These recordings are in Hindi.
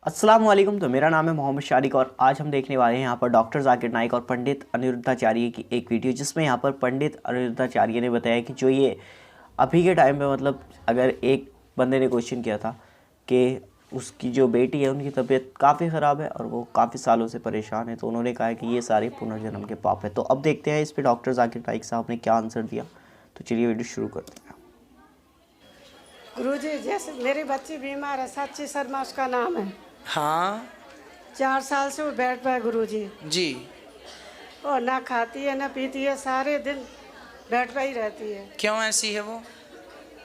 अस्सलाम वालेकुम। तो मेरा नाम है मोहम्मद शारिक और आज हम देखने वाले हैं यहाँ पर डॉक्टर जाकिर नाइक और पंडित अनिरुद्धाचार्य की एक वीडियो, जिसमें यहाँ पर पंडित अनिरुद्धाचार्य ने बताया कि जो ये अभी के टाइम में मतलब अगर एक बंदे ने क्वेश्चन किया था कि उसकी जो बेटी है उनकी तबीयत काफ़ी ख़राब है और वो काफ़ी सालों से परेशान है, तो उन्होंने कहा कि ये सारे पुनर्जन्म के पाप है। तो अब देखते हैं इस पर डॉक्टर जाकिर नाइक साहब ने क्या आंसर दिया। तो चलिए वीडियो शुरू करते हैं। गुरुजी, जैसे मेरी बच्ची बीमार है, साक्षी शर्मा उसका नाम है। हाँ 4 साल से वो बेड पर है गुरुजी। जी। और ना खाती है ना पीती है, सारे दिन बेड पर ही रहती है। क्यों ऐसी है वो?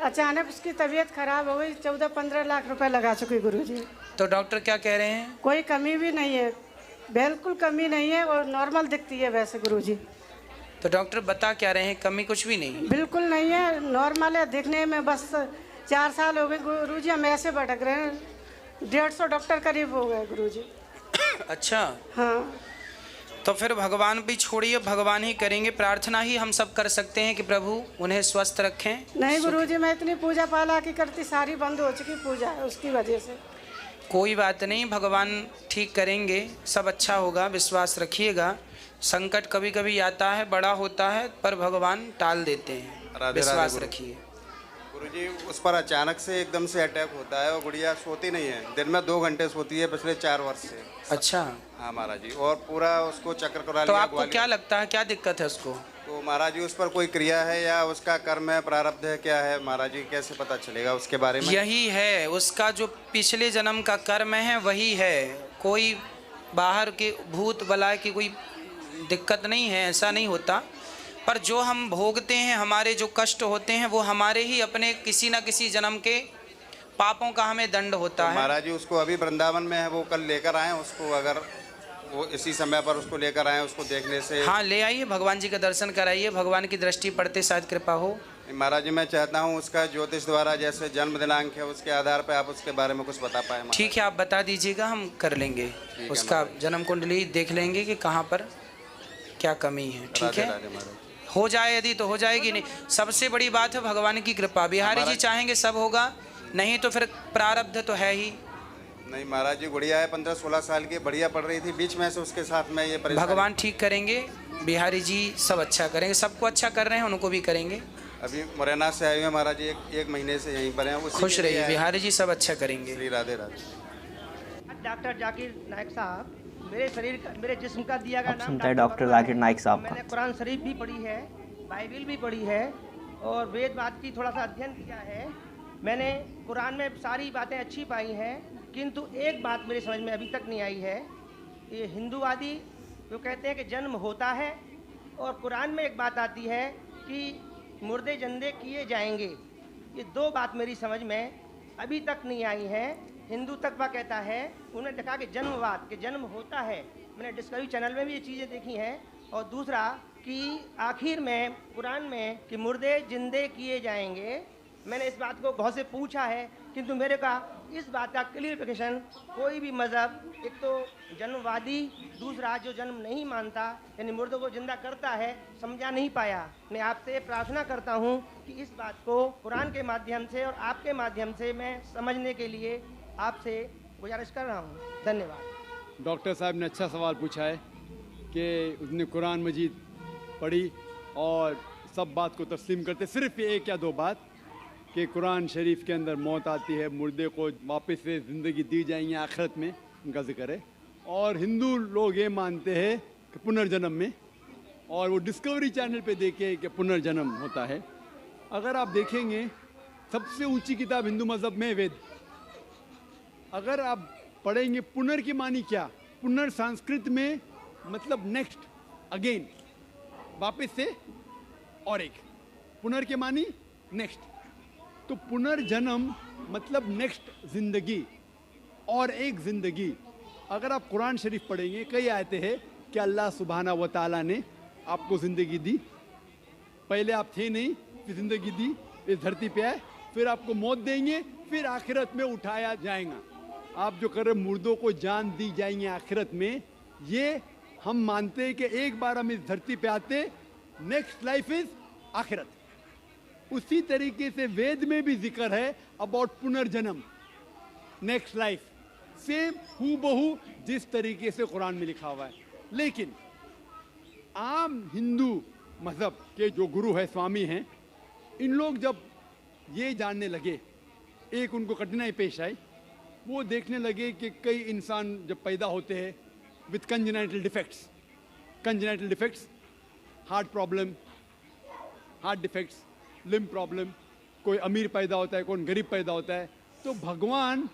अचानक उसकी तबीयत खराब हो गई, 14-15 लाख रुपए लगा चुकी गुरुजी। तो डॉक्टर क्या कह रहे हैं? कोई कमी भी नहीं है, बिल्कुल कमी नहीं है और नॉर्मल दिखती है वैसे गुरुजी। तो डॉक्टर बता क्या रहे हैं? कमी कुछ भी नहीं? बिल्कुल नहीं है, नॉर्मल है दिखने में। बस 4 साल हो गए गुरुजी, हम ऐसे भटक रहे हैं। 150 डॉक्टर करीब हो गए गुरुजी। अच्छा, हाँ। तो फिर भगवान भी छोड़िए, भगवान ही करेंगे। प्रार्थना ही हम सब कर सकते हैं कि प्रभु उन्हें स्वस्थ रखें। नहीं गुरुजी, मैं इतनी पूजा पाला की करती, सारी बंद हो चुकी पूजा है उसकी वजह से। कोई बात नहीं, भगवान ठीक करेंगे, सब अच्छा होगा, विश्वास रखिएगा। संकट कभी कभी आता है, बड़ा होता है, पर भगवान टाल देते हैं। विश्वास रखिए। गुरुजी, उस पर अचानक से एकदम से अटैक होता है और गुड़िया सोती नहीं है। दिन में 2 घंटे सोती है पिछले 4 वर्ष से। अच्छा, हाँ महाराज जी, और पूरा उसको चक्कर करा तो लिया। आपको क्या लगता है, क्या दिक्कत है उसको? तो महाराज जी, उस पर कोई क्रिया है या उसका कर्म है, प्रारब्ध है, क्या है महाराज जी? कैसे पता चलेगा उसके बारे में? यही है उसका जो पिछले जन्म का कर्म है, वही है। कोई बाहर के भूत बलाय की कोई दिक्कत नहीं है, ऐसा नहीं होता। पर जो हम भोगते हैं, हमारे जो कष्ट होते हैं, वो हमारे ही अपने किसी न किसी जन्म के पापों का हमें दंड होता तो है। महाराज जी, उसको अभी वृंदावन में है, वो कल लेकर आए उसको। अगर वो इसी समय पर उसको लेकर आए, उसको देखने से। हाँ, ले आइए, भगवान जी का दर्शन कराइए, भगवान की दृष्टि पड़ते शायद कृपा हो। महाराज जी, मैं चाहता हूँ उसका ज्योतिष द्वारा, जैसे जन्म दिनांक है उसके आधार पर आप उसके बारे में कुछ बता पाए। ठीक है, आप बता दीजिएगा, हम कर लेंगे। उसका जन्म कुंडली देख लेंगे कि कहाँ पर क्या कमी है। ठीक है, हो जाए यदि तो हो जाएगी, नहीं सबसे बड़ी बात है भगवान की कृपा। बिहारी जी चाहेंगे सब होगा, नहीं तो फिर प्रारब्ध तो है ही। नहीं महाराज जी, गुड़िया है 15-16 साल की, बढ़िया पढ़ रही थी, बीच में से उसके साथ में ये भगवान ठीक करेंगे, बिहारी जी सब अच्छा करेंगे, सबको अच्छा कर रहे हैं, उनको भी करेंगे। अभी मुरैना से आए हुए महाराज जी, एक महीने से यहीं पर हैं। खुश रहिए, बिहारी जी सब अच्छा करेंगे। श्री राधे राधे। डॉक्टर जाकिर नाइक साहब, मेरे शरीर का, मेरे जिस्म का दिया गया नाम सुनता है डॉक्टर जाकिर नाइक साहब का। मैंने कुरान शरीफ भी पढ़ी है, बाइबिल भी पढ़ी है और वेदवाद की थोड़ा सा अध्ययन किया है। मैंने कुरान में सारी बातें अच्छी पाई हैं, किंतु एक बात मेरी समझ में अभी तक नहीं आई है। ये हिंदूवादी जो कहते हैं कि जन्म होता है, और कुरान में एक बात आती है कि मुर्दे जिंदे किए जाएंगे। ये 2 बात मेरी समझ में अभी तक नहीं आई है। हिंदू तकवा कहता है, उन्होंने देखा कि जन्मवाद के जन्म होता है, मैंने डिस्कवरी चैनल में भी ये चीज़ें देखी हैं। और दूसरा कि आखिर में कुरान में कि मुर्दे जिंदे किए जाएंगे। मैंने इस बात को बहुत से पूछा है, किंतु मेरे का इस बात का क्लियरिफिकेशन कोई भी मज़हब, एक तो जन्मवादी, दूसरा जो जन्म नहीं मानता यानी मुर्दों को जिंदा करता है, समझा नहीं पाया। मैं आपसे प्रार्थना करता हूँ कि इस बात को कुरान के माध्यम से और आपके माध्यम से मैं समझने के लिए आपसे गुजारिश कर रहा हूँ। धन्यवाद। डॉक्टर साहब ने अच्छा सवाल पूछा है कि उसने कुरान मजीद पढ़ी और सब बात को तस्लीम करते। सिर्फ एक या 2 बात कि कुरान शरीफ के अंदर मौत आती है, मुर्दे को वापस से ज़िंदगी दी जाएंगी आखिरत में, उनका जिक्र है। और हिंदू लोग ये मानते हैं कि पुनर्जन्म में, और वो डिस्कवरी चैनल पे देखे कि पुनर्जन्म होता है। अगर आप देखेंगे, सबसे ऊंची किताब हिंदू मज़हब में वेद। अगर आप पढ़ेंगे पुनर की मानी क्या, पुनर संस्कृत में मतलब नेक्स्ट, अगेन, वापस से, और एक पुनर के मानी नेक्स्ट। तो पुनर्जन्म मतलब नेक्स्ट जिंदगी और एक जिंदगी। अगर आप कुरान शरीफ पढ़ेंगे, कई आयतें हैं कि अल्लाह सुब्हाना व तआला ने आपको ज़िंदगी दी, पहले आप थे नहीं, फिर ज़िंदगी दी, इस धरती पे आए, फिर आपको मौत देंगे, फिर आखिरत में उठाया जाएगा। आप जो कर रहे मुर्दों को जान दी जाएंगे आखिरत में, ये हम मानते हैं कि एक बार हम इस धरती पे आते, नेक्स्ट लाइफ इज आखिरत। उसी तरीके से वेद में भी जिक्र है अबाउट पुनर्जन्म, नेक्स्ट लाइफ, सेम हूबहू जिस तरीके से कुरान में लिखा हुआ है। लेकिन आम हिंदू मज़हब के जो गुरु है, स्वामी हैं, इन लोग जब ये जानने लगे, एक उनको कठिनाई पेश आई, वो देखने लगे कि कई इंसान जब पैदा होते हैं with congenital defects, heart problem, heart defects, limb problem, कोई अमीर पैदा होता है, कोई गरीब पैदा होता है, तो भगवान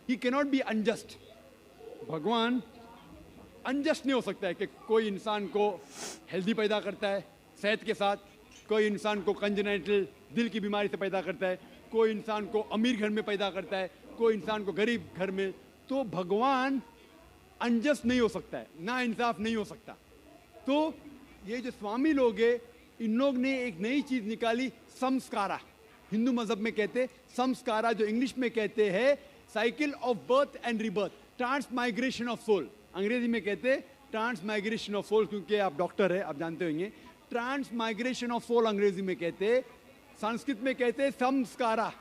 ही कैनॉट बी अनजस्ट। भगवान अनजस्ट नहीं हो सकता है कि कोई इंसान को हेल्दी पैदा करता है सेहत के साथ, कोई इंसान को कंजेनाइटल दिल की बीमारी से पैदा करता है, कोई इंसान को अमीर घर में पैदा करता है, कोई इंसान को गरीब घर में। तो भगवान अनजस्ट नहीं हो सकता है, ना इंसाफ नहीं हो सकता। तो ये जो स्वामी लोग हैं, इन लोग ने एक नई चीज़ निकाली, संस्कारा। हिंदू मजहब में कहते संस्कारा, जो इंग्लिश में कहते हैं cycle of birth and rebirth, transmigration of soul. अंग्रेजी में कहते ट्रांसमाइग्रेशन ऑफ सोल, क्योंकि आप डॉक्टर हैं, आप जानते होंगे। ट्रांसमाइग्रेशन ऑफ सोल अंग्रेजी में कहते, संस्कृत में कहते संस्कारा,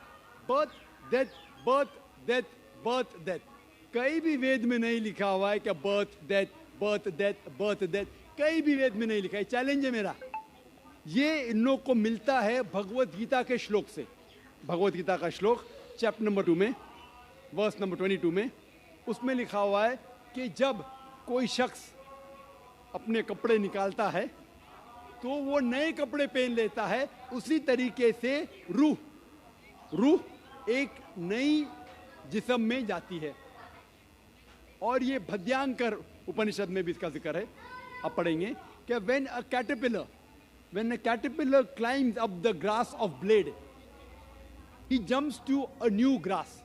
birth death, birth death, birth death. कहीं भी वेद में नहीं लिखा हुआ है कि birth death, birth death, birth death, कहीं भी वेद में नहीं लिखा है। चैलेंज है मेरा, ये इन लोग को मिलता है भगवत गीता के श्लोक से। भगवत गीता का श्लोक चैप्टर नंबर 2 में, वर्स नंबर 22 में, उसमें लिखा हुआ है कि जब कोई शख्स अपने कपड़े निकालता है तो वो नए कपड़े पहन लेता है, उसी तरीके से रूह एक नई जिस्म में जाती है। और ये भद्यांकर उपनिषद में भी इसका जिक्र है, आप पढ़ेंगे कि when a caterpillar climbs up the grass of blade, he jumps to a new grass.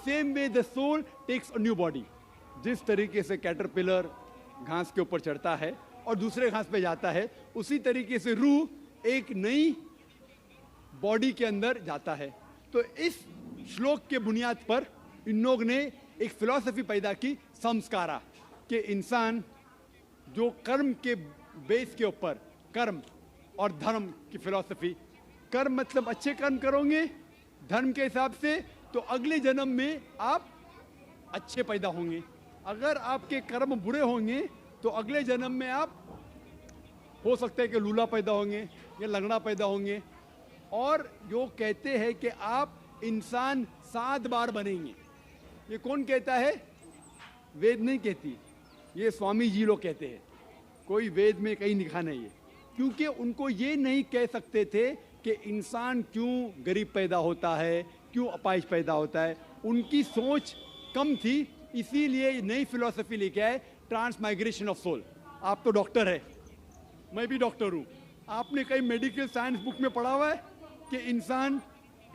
Same way the soul takes a new body. जिस तरीके से कैटरपिलर घास के ऊपर चढ़ता है और दूसरे घास पे जाता है, उसी तरीके से रूह एक नई बॉडी के अंदर जाता है। तो इस श्लोक के बुनियाद पर इन लोग ने एक फिलॉसफी पैदा की, संस्कारा, कि इंसान जो कर्म के बेस के ऊपर, कर्म और धर्म की फिलॉसफी, कर्म मतलब अच्छे कर्म करोगे धर्म के हिसाब से तो अगले जन्म में आप अच्छे पैदा होंगे। अगर आपके कर्म बुरे होंगे तो अगले जन्म में आप हो सकता है कि लूला पैदा होंगे या लंगड़ा पैदा होंगे। और जो कहते हैं कि आप इंसान 7 बार बनेंगे, ये कौन कहता है? वेद नहीं कहती, ये स्वामी जी लोग कहते हैं। कोई वेद में कहीं लिखा नहीं है, क्योंकि उनको ये नहीं कह सकते थे कि इंसान क्यों गरीब पैदा होता है, क्यों अपाहिज पैदा होता है। उनकी सोच कम थी, इसीलिए नई फिलॉसफी लेके आए, ट्रांसमाइग्रेशन ऑफ सोल। आप तो डॉक्टर है, मैं भी डॉक्टर हूँ। आपने कहीं मेडिकल साइंस बुक में पढ़ा हुआ है कि इंसान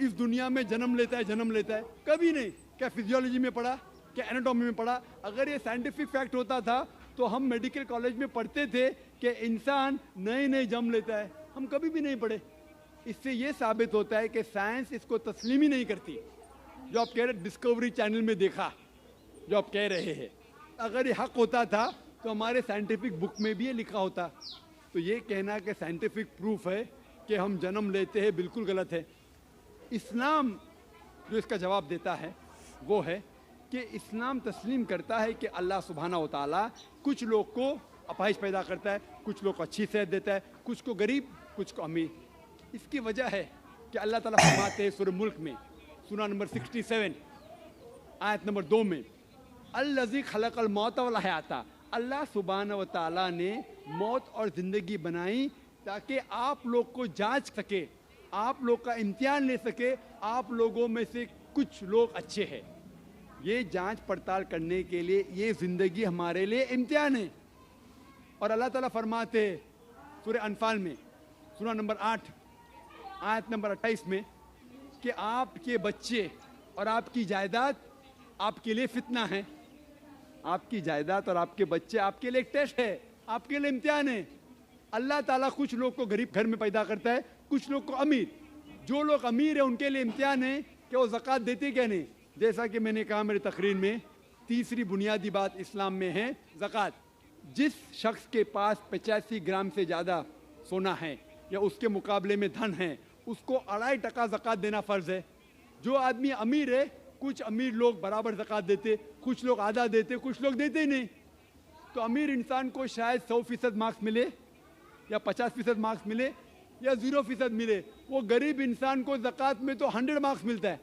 इस दुनिया में जन्म लेता है? कभी नहीं। क्या फिजियोलॉजी में पढ़ा, क्या एनाटॉमी में पढ़ा? अगर ये साइंटिफिक फैक्ट होता था तो हम मेडिकल कॉलेज में पढ़ते थे कि इंसान नए जन्म लेता है। हम कभी भी नहीं पढ़े। इससे ये साबित होता है कि साइंस इसको तस्लीम ही नहीं करती। जो आप कह रहे डिस्कवरी चैनल में देखा, जो आप कह रहे हैं, अगर ये हक होता था तो हमारे साइंटिफिक बुक में भी ये लिखा होता। तो ये कहना कि साइंटिफिक प्रूफ है कि हम जन्म लेते हैं, बिल्कुल गलत है। इस्लाम जो इसका जवाब देता है वो है कि इस्लाम तस्लीम करता है कि अल्लाह सुब्हानहू व तआला कुछ लोग को अपाहिज पैदा करता है, कुछ लोग को अच्छी सेहत देता है, कुछ को गरीब, कुछ को अमीर। इसकी वजह है कि अल्लाह ताला फरमाते हैं सूरह मुल्क में, सूरा नंबर 67 आयत नंबर 2 में, अल्लज़ी खलक़ल मौत वल हयाता, अल्लाह सुब्हानहू व तआला ने मौत और ज़िंदगी बनाई ताकि आप लोग को जांच सके, आप लोग का इम्तिहान ले सके, आप लोगों में से कुछ लोग अच्छे हैं। ये जांच पड़ताल करने के लिए ये ज़िंदगी हमारे लिए इम्तिहान है। और अल्लाह ताला फरमाते हैं सूरह अनफाल में, सूरा नंबर 8 आयत नंबर 28 में, कि आपके बच्चे और आपकी जायदाद आपके लिए फितना है। आपकी जायदाद और आपके बच्चे आपके लिए एक टेस्ट है, आपके लिए इम्तिहान है। अल्लाह ताला कुछ लोग को गरीब घर में पैदा करता है, कुछ लोग को अमीर। जो लोग अमीर है उनके लिए इम्तिहान है कि वो ज़कात देते क्या नहीं। जैसा कि मैंने कहा मेरी तकरीर में, तीसरी बुनियादी बात इस्लाम में है ज़कात। जिस शख्स के पास 85 ग्राम से ज़्यादा सोना है या उसके मुकाबले में धन है, उसको 2.5% ज़कात देना फ़र्ज़ है। जो आदमी अमीर है कुछ अमीर लोग बराबर ज़कात देते, कुछ लोग आधा देते, कुछ लोग देते ही नहीं। तो अमीर इंसान को शायद 100% मार्क्स मिले या 50% मार्क्स मिले या 0% मिले। वो गरीब इंसान को ज़कात में तो 100 मार्क्स मिलता है,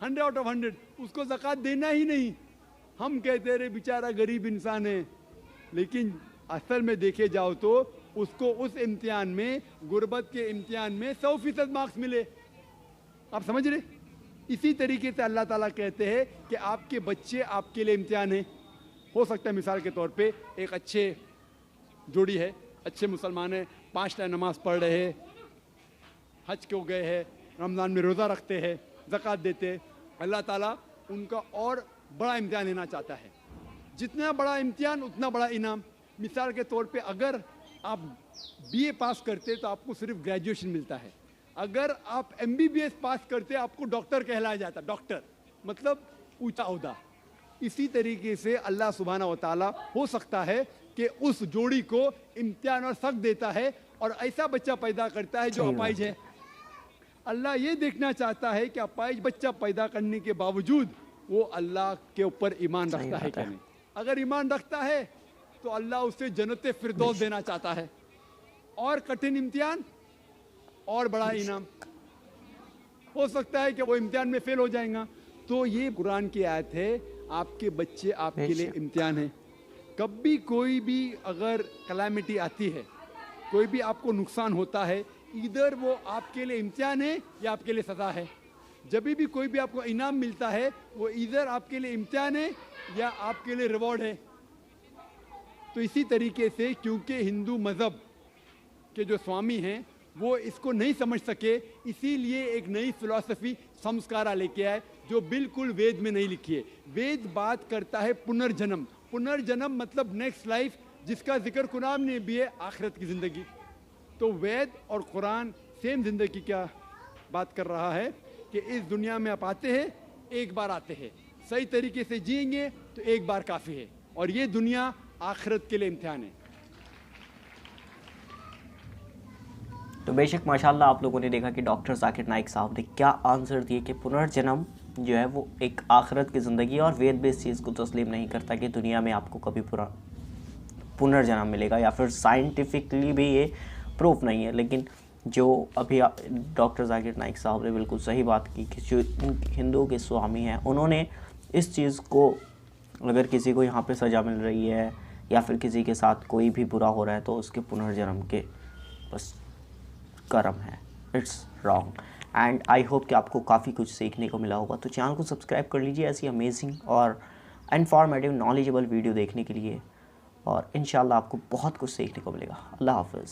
100 आउट ऑफ 100। उसको ज़कात देना ही नहीं। हम कहते रहे बेचारा गरीब इंसान है, लेकिन असल में देखे जाओ तो उसको उस इम्तिहान में, गुर्बत के इम्तिहान में 100% मार्क्स मिले। आप समझ रहे? इसी तरीके से अल्लाह ताला कहते हैं कि आपके बच्चे आपके लिए इम्तिहान है। हो सकता है मिसाल के तौर पे एक अच्छे जोड़ी है, अच्छे मुसलमान है, 5 टाइम नमाज पढ़ रहे हैं, हज को गए हैं, रमज़ान में रोज़ा रखते हैं, ज़कात देते हैं। अल्लाह ताला उनका और बड़ा इम्तिहान लेना चाहता है। जितना बड़ा इम्तिहान उतना बड़ा इनाम। मिसाल के तौर पे अगर आप बीए पास करते तो आपको सिर्फ ग्रेजुएशन मिलता है। अगर आप एमबीबीएस पास करते आपको डॉक्टर कहलाया जाता। डॉक्टर मतलब ऊंचा ओहदा। इसी तरीके से अल्लाह सुब्हानहू व तआला हो सकता है कि उस जोड़ी को इम्तिहान और सख्त देता है और ऐसा बच्चा पैदा करता है जो अपाहिज है। अल्लाह ये देखना चाहता है कि अपाहिज बच्चा पैदा करने के बावजूद वो अल्लाह के ऊपर ईमान रखता है कि नहीं। अगर ईमान रखता है तो अल्लाह उसे जन्नत फिरदौस देना चाहता है। और कठिन इम्तिहान और बड़ा इनाम। हो सकता है कि वो इम्तिहान में फेल हो जाएगा। तो ये कुरान की आयत है, आपके बच्चे आपके लिए इम्तिहान है। कभी कोई भी अगर कलामिटी आती है, कोई भी आपको नुकसान होता है, इधर वो आपके लिए इम्तिहान है या आपके लिए सज़ा है। जब भी कोई भी आपको इनाम मिलता है वो इधर आपके लिए इम्तिहान है या आपके लिए रिवॉर्ड है। तो इसी तरीके से क्योंकि हिंदू मज़हब के जो स्वामी हैं वो इसको नहीं समझ सके, इसीलिए एक नई फिलॉसफी संस्कारा लेके आए जो बिल्कुल वेद में नहीं लिखी है। वेद बात करता है पुनर्जन्म। पुनर्जन्म मतलब नेक्स्ट लाइफ, जिसका जिक्र कुरान में भी है, आखिरत की ज़िंदगी। तो वेद और कुरान सेम ज़िंदगी क्या बात कर रहा है कि इस दुनिया में आप आते हैं, एक बार आते हैं, सही तरीके से जिएंगे तो एक बार काफ़ी है। और ये दुनिया आखिरत के लिए इम्तिहान है। तो बेशक माशाल्लाह आप लोगों ने देखा कि डॉक्टर जाकिर नाइक साहब ने क्या आंसर दिए कि पुनर्जन्म जो है वो एक आखिरत की ज़िंदगी है और वेद भी इस चीज़ को तस्लीम नहीं करता कि दुनिया में आपको कभी पुनर्जन्म मिलेगा, या फिर साइंटिफिकली भी ये प्रूफ नहीं है। लेकिन जो अभी डॉक्टर जाकिर नाइक साहब ने बिल्कुल सही बात की कि जो हिंदुओं के स्वामी हैं उन्होंने इस चीज़ को, अगर किसी को यहाँ पे सज़ा मिल रही है या फिर किसी के साथ कोई भी बुरा हो रहा है तो उसके पुनर्जन्म के बस कर्म है, it's wrong. And I hope कि आपको काफ़ी कुछ सीखने को मिला होगा। तो चैनल को सब्सक्राइब कर लीजिए ऐसी अमेजिंग और इन्फॉर्मेटिव नॉलेजेबल वीडियो देखने के लिए, और इंशाल्लाह आपको बहुत कुछ सीखने को मिलेगा। अल्लाह हाफ़िज़।